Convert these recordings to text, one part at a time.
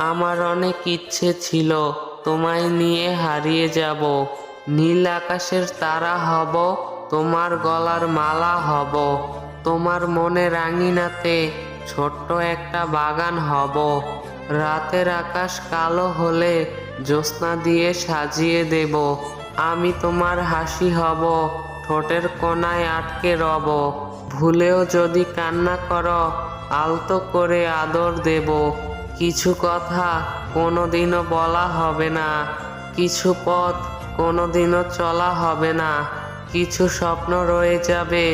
আমার অনেক ইচ্ছে ছিল তোমায় নিয়ে হারিয়ে যাব, নীল আকাশের তারা হব, তোমার গলার মালা হব, তোমার মনে রাঙিনাতে ছোট্ট একটা বাগান হব। রাতের আকাশ কালো হলে জ্যোৎস্না দিয়ে সাজিয়ে দেব, আমি তোমার হাসি হব, ঠোঁটের কোণায় আটকে রব। ভুলেও যদি কান্না করো আলতো করে আদর দেব। কিছু কথা কোনোদিনও বলা হবে না, কিছু পথ কোনোদিনও চলা হবে না, কিছু স্বপ্ন রয়ে যাবে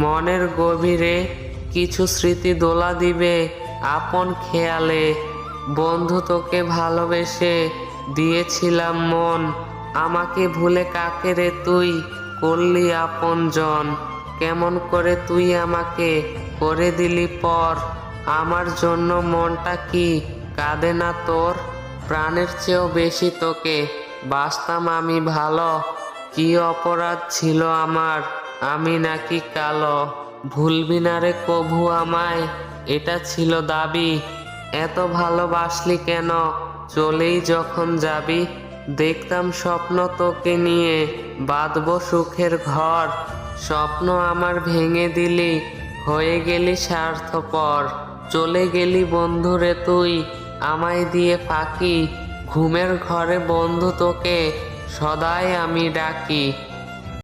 মনের গভীরে, কিছু স্মৃতি দোলা দিবে আপন খেয়ালে। বন্ধু তোকে ভালোবেসে দিয়েছিলাম মন, আমাকে ভুলে কাকে রে তুই করলি আপনজন। কেমন করে তুই আমাকে করে দিলি পর, আমার জন্য মনটা কি কাঁদে না তোর? প্রাণের চেয়েও বেশি তোকে বাসতাম আমি ভালো, কি অপরাধ ছিল আমার, আমি নাকি কালো? ভুলবি না রে কভু আমায়, এটা ছিল দাবি। এত ভালোবাসলি কেন চলেই যখন যাবি? দেখতাম স্বপ্ন তোকে নিয়ে বাঁধব সুখের ঘর, স্বপ্ন আমার ভেঙে দিলি, হয়ে গেলি স্বার্থপর। চলে গেলি বন্ধুরে তুই আমায় দিয়ে ফাঁকি, ঘুমের ঘরে বন্ধু তোকে সদাই আমি ডাকি।